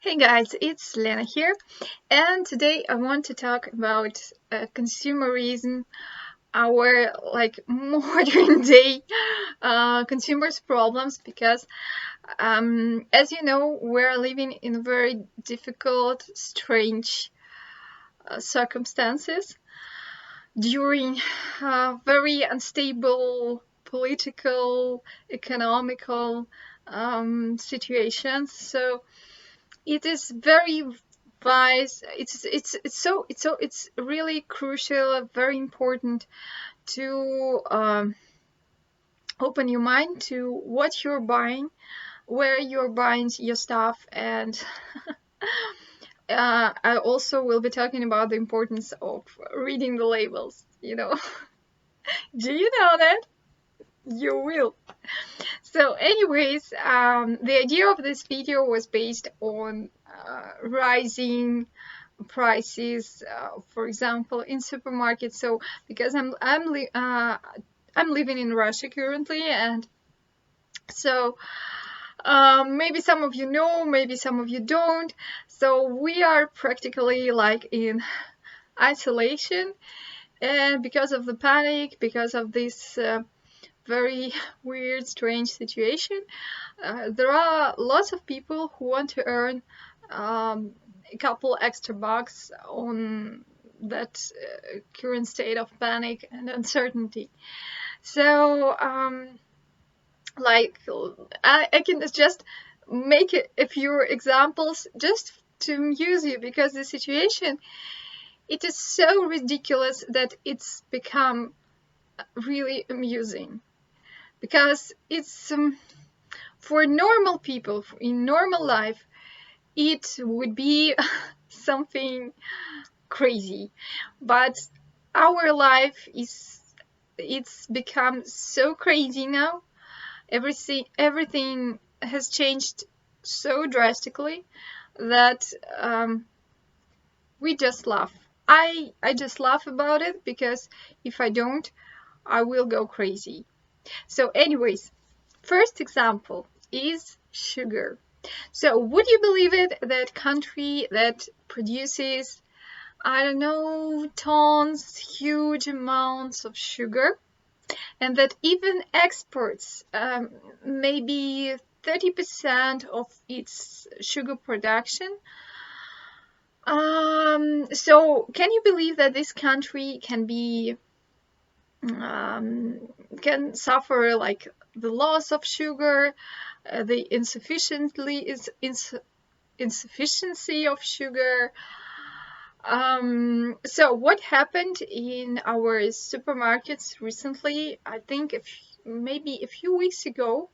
Hey guys, it's Lena here, and today I want to talk about consumerism, our modern day consumers' problems, because as you know, we're living in very difficult, strange circumstances during very unstable political, economical situations. So it is very wise. It's really crucial, very important to open your mind to what you're buying, where you're buying your stuff, and I also will be talking about the importance of reading the labels. Do you know that? You will. So anyways, the idea of this video was based on rising prices, for example, in supermarkets. So because I'm living in Russia currently, and so maybe some of you know, maybe some of you don't. So we are practically like in isolation, and because of the panic, because of this very weird, strange situation, there are lots of people who want to earn a couple extra bucks on that current state of panic and uncertainty. So, I can just make a few examples just to amuse you, because the situation, it is so ridiculous that it's become really amusing, because it's for normal people in normal life, it would be something crazy, but our life it's become so crazy now. Everything has changed so drastically that we just laugh. I just laugh about it, because if I don't, I will go crazy. So anyways, first example is sugar. So would you believe it, that country that produces, I don't know, tons, huge amounts of sugar, and that even exports maybe 30% of its sugar production. So can you believe that this country can suffer like the loss of sugar, the insufficiency of sugar? So what happened in our supermarkets recently? I think maybe a few weeks ago,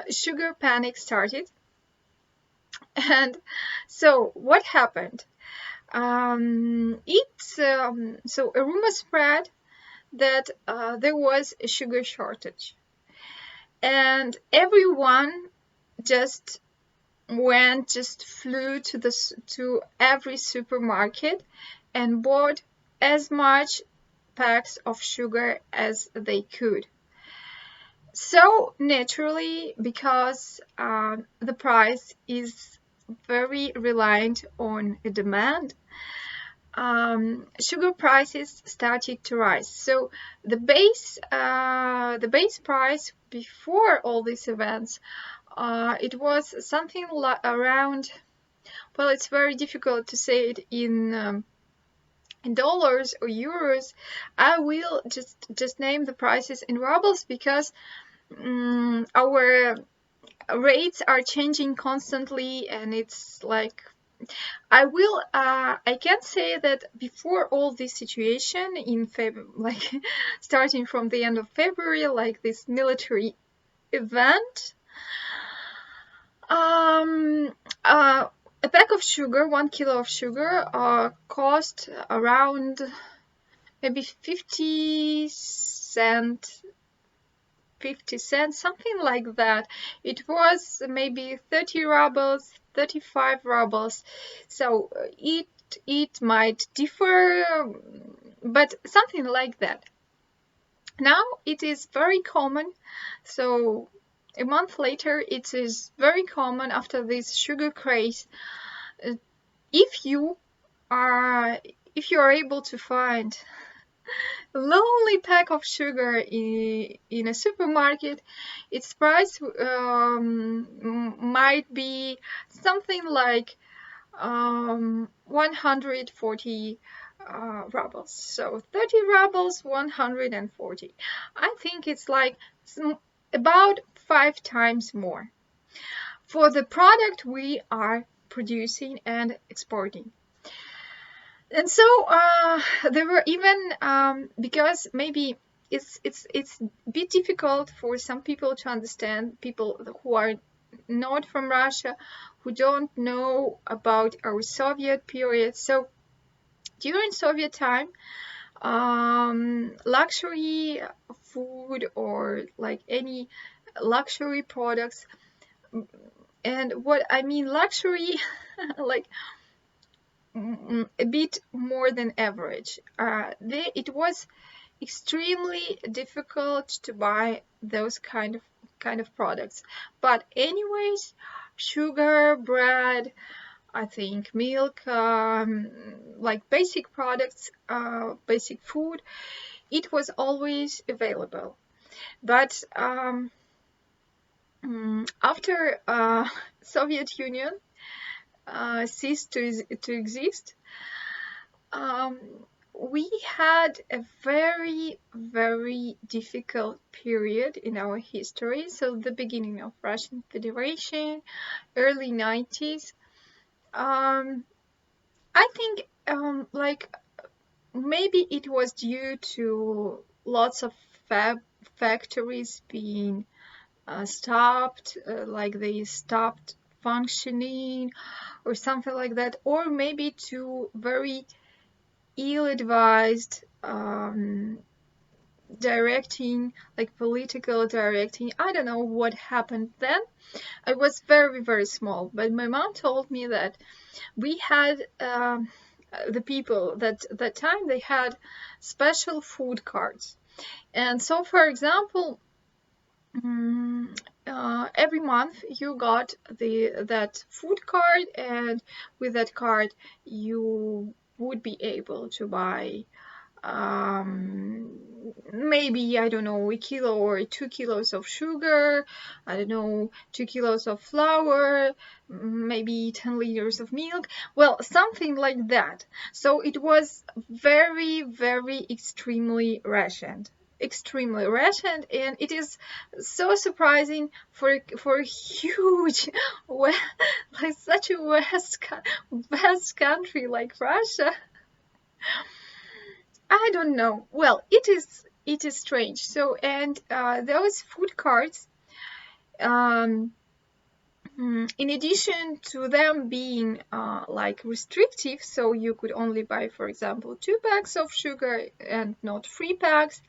sugar panic started. And so what happened? So a rumor spread that there was a sugar shortage, and everyone just flew to every supermarket and bought as much packs of sugar as they could. So naturally, because the price is very reliant on a demand, sugar prices started to rise. So the base price before all these events, it was something around. Well, it's very difficult to say it in dollars or euros. I will just name the prices in rubles, because our rates are changing constantly, and it's like I can say that before all this situation in like starting from the end of February, like this military event, a pack of sugar, 1 kilo of sugar, cost around maybe 50 cents, something like that. It was maybe 30 rubles, 35 rubles. So it might differ, but something like that. Now it is very common. So a month later, it is very common after this sugar craze. uh, if you are if you are able to find a lonely pack of sugar in a supermarket, its price might be something like 140 rubles. So 30 rubles, 140. I think it's like about 5 times more for the product we are producing and exporting. And so there were even because maybe it's a bit difficult for some people to understand, people who are not from Russia, who don't know about our Soviet period. So during Soviet time, luxury food or like any luxury products, and what I mean luxury, like a bit more than average. It was extremely difficult to buy those kind of products. But anyways, sugar, bread, I think milk, like basic products, basic food, it was always available. But after Soviet Union ceased to exist, um, we had a very, very difficult period in our history. So the beginning of Russian Federation, early 90s. I think like maybe it was due to lots of factories being stopped, like they stopped functioning or something like that, or maybe to very ill-advised directing, like political directing. I don't know what happened then. I was very, very small, but my mom told me that we had the people that time they had special food cards. And so, for example, every month you got that food card, and with that card you would be able to buy maybe, I don't know, a kilo or 2 kilos of sugar, I don't know, 2 kilos of flour, maybe 10 liters of milk, well, something like that. So it was very, very extremely rationed, and it is so surprising for a huge like such a vast country like Russia. I don't know. Well, it is strange. So, and those food cards, um, in addition to them being like restrictive, so you could only buy, for example, 2 packs of sugar and not 3 packs.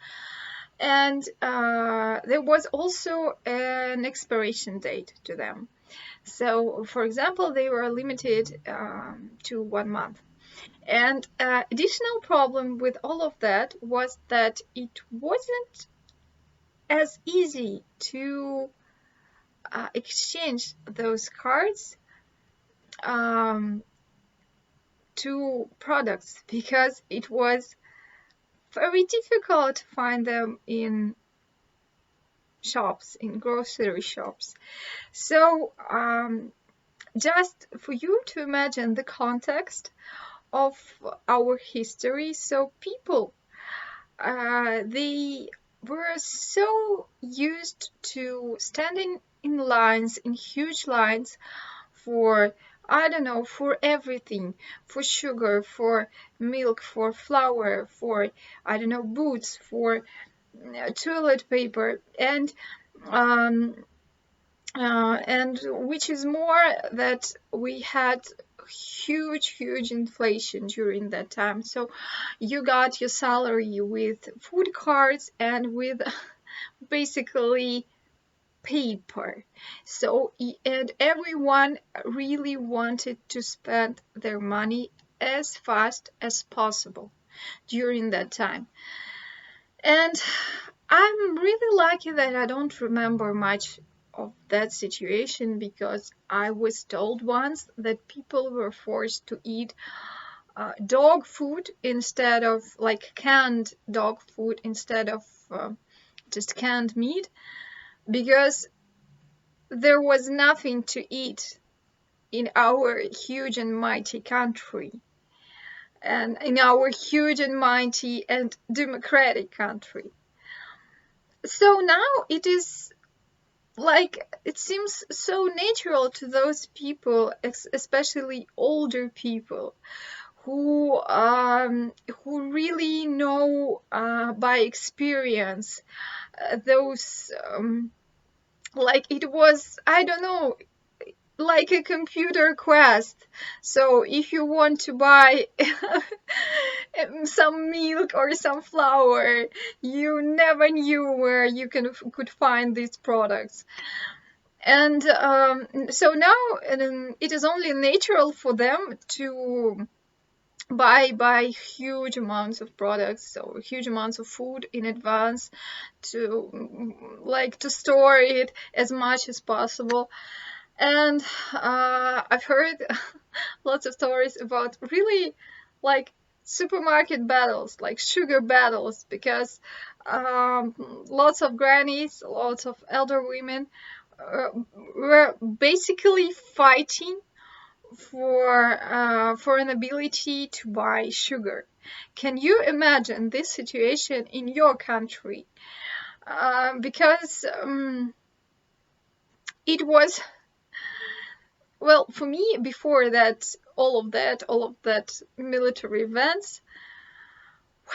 And there was also an expiration date to them. So, for example, they were limited to 1 month. And additional problem with all of that was that it wasn't as easy to exchange those cards to products, because it was very difficult to find them in shops, in grocery shops. So just for you to imagine the context of our history, so people they were so used to standing in lines, in huge lines, for, I don't know, for everything, for sugar, for milk, for flour, for, I don't know, boots, for toilet paper, and which is more that we had huge inflation during that time. So you got your salary with food cards and with basically paper. So, and everyone really wanted to spend their money as fast as possible during that time. And I'm really lucky that I don't remember much of that situation because I was told once that people were forced to eat dog food instead of like canned dog food instead of just canned meat because there was nothing to eat in our huge and mighty country and in our huge and mighty and democratic country. So now it is like it seems so natural to those people, especially older people, who really know by experience those like it was, I don't know, like a computer quest. So if you want to buy some milk or some flour, you never knew where you could find these products. And so now it is only natural for them to buy huge amounts of products, so huge amounts of food in advance to like to store it as much as possible. And I've heard lots of stories about really like supermarket battles, like sugar battles, because lots of grannies, lots of elder women uh, were basically fighting for an ability to buy sugar. Can you imagine this situation in your country? Because it was, well, for me before that, all of that military events.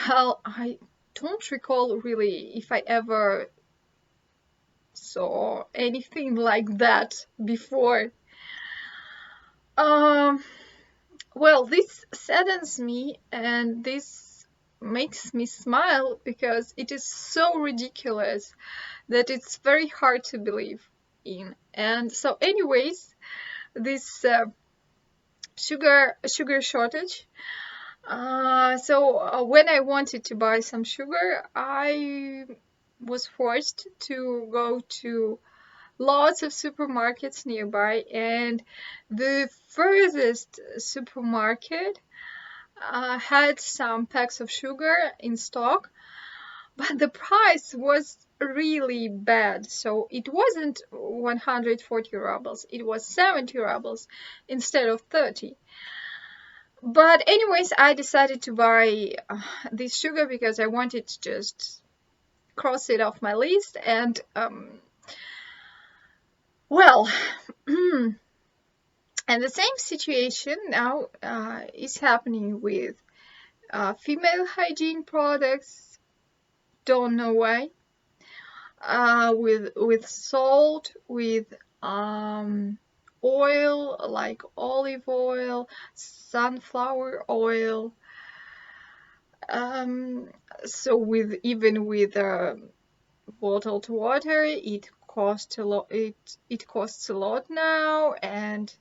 Well, I don't recall really if I ever saw anything like that before. Um, Well, this saddens me and this makes me smile because it is so ridiculous that it's very hard to believe in. And so, anyways, this sugar shortage. When I wanted to buy some sugar, I was forced to go to lots of supermarkets nearby, and the furthest supermarket had some packs of sugar in stock, but the price was really bad. So it wasn't 140 rubles, it was 70 rubles instead of 30. But anyways, I decided to buy this sugar because I wanted to just cross it off my list. And well, and the same situation now is happening with female hygiene products. Don't know why. With salt, with oil like olive oil, sunflower oil. Um, so with even with bottled water, it costs a lot. It costs a lot now, and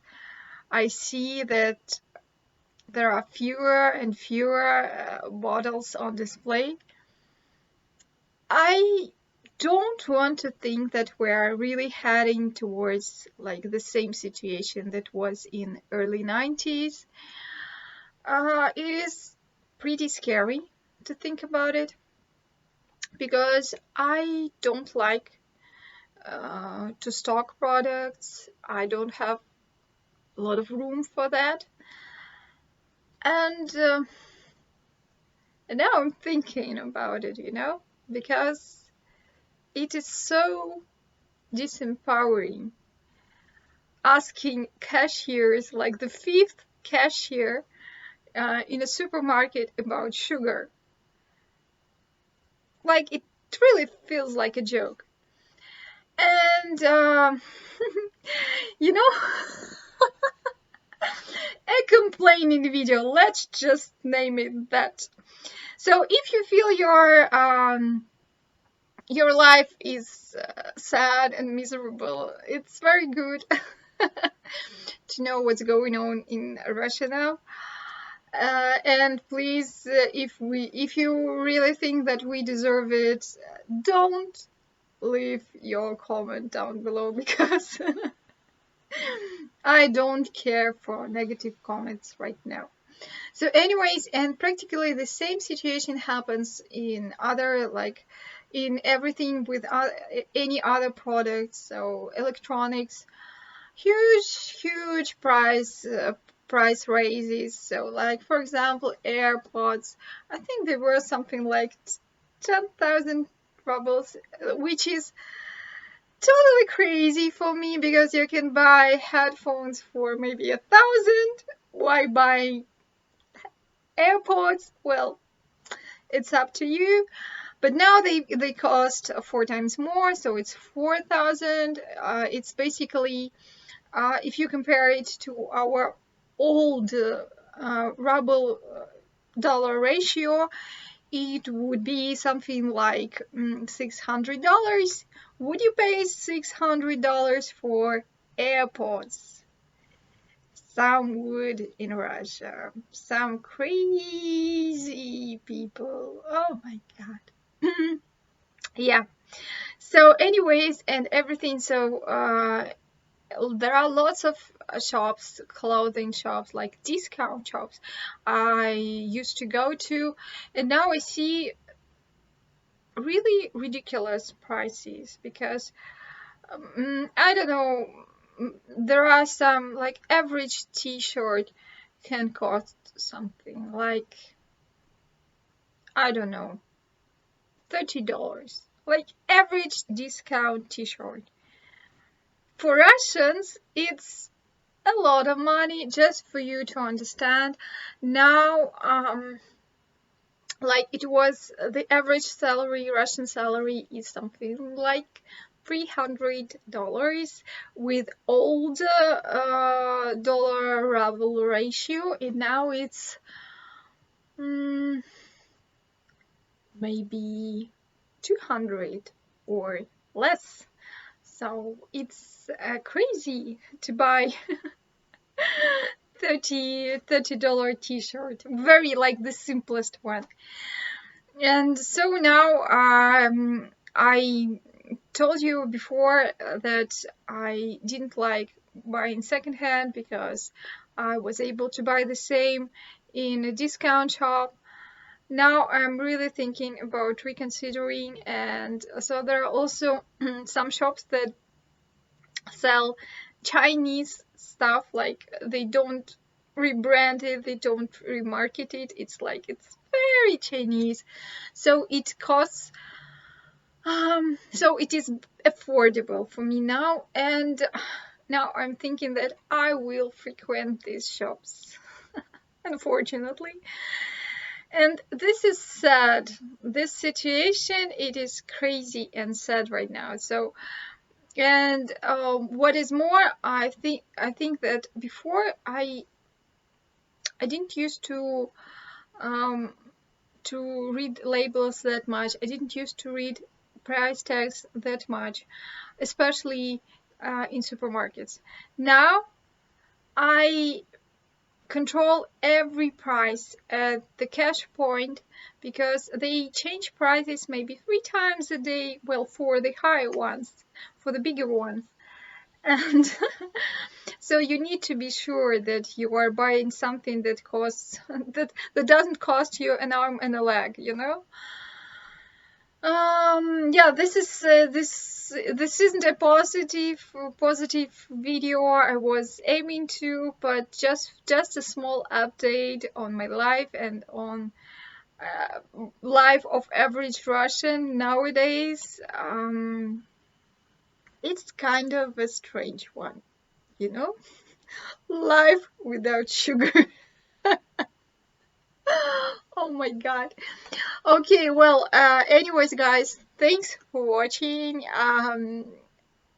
I see that there are fewer and fewer bottles on display. I don't want to think that we're really heading towards like the same situation that was in early 90s. It is pretty scary to think about it because I don't like to stock products. I don't have a lot of room for that. And now I'm thinking about it, because it is so disempowering asking cashiers, like the fifth cashier in a supermarket, about sugar. Like, it really feels like a joke. And, you know, a complaining video, let's just name it that. So if you feel your life is sad and miserable, it's very good to know what's going on in Russia now. And please, if you really think that we deserve it, don't leave your comment down below because I don't care for negative comments right now. So anyways, and practically the same situation happens in other, like in everything with any other products. So electronics, huge price raises. So like for example, AirPods, I think they were something like 10,000 rubles, which is totally crazy for me because you can buy headphones for maybe 1,000. Why buy AirPods? Well, it's up to you. But now they cost 4 times more, so it's 4,000. It's basically, if you compare it to our old ruble dollar ratio, it would be something like $600. Would you pay $600 for AirPods? Some would in Russia. Some crazy people. Oh my god. Yeah. So anyways, and everything. So there are lots of shops, clothing shops, like discount shops I used to go to, and now I see really ridiculous prices because I don't know, there are some, like average t-shirt can cost something like, I don't know, $30, like average discount t-shirt. For Russians, it's a lot of money. Just for you to understand, now like it was the average salary, Russian salary is something like $300 with old dollar ruble ratio, and now it's maybe 200 or less. So it's crazy to buy $30 t-shirt, very like the simplest one. And so now I told you before that I didn't like buying secondhand because I was able to buy the same in a discount shop. Now I'm really thinking about reconsidering, and so there are also some shops that sell Chinese stuff, like they don't rebrand it, they don't remarket it, it's like it's very Chinese, so it costs so it is affordable for me now, and now I'm thinking that I will frequent these shops unfortunately. And this is sad, this situation, it is crazy and sad right now. So and what is more, I think that before I didn't used to read labels that much. I didn't used to read price tags that much, especially in supermarkets. Now I control every price at the cash point because they change prices maybe 3 times a day. Well, for the higher ones, for the bigger ones. And so you need to be sure that you are buying something that costs that doesn't cost you an arm and a leg, you know. Yeah, this isn't a positive video I was aiming to, but just a small update on my life and on life of average Russian nowadays. It's kind of a strange one, you know? Life without sugar. Oh my god. Okay, well, anyways, guys, thanks for watching.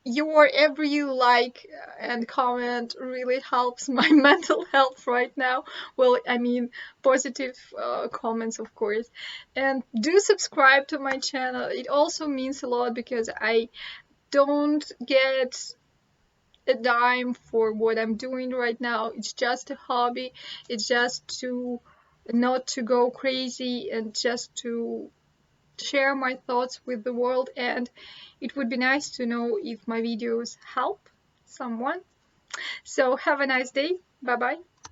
Your every like and comment really helps my mental health right now. Well, I mean, positive comments, of course. And do subscribe to my channel. It also means a lot because I don't get a dime for what I'm doing right now. It's just a hobby. It's just to not to go crazy and just to share my thoughts with the world, and it would be nice to know if my videos help someone. So have a nice day. Bye bye.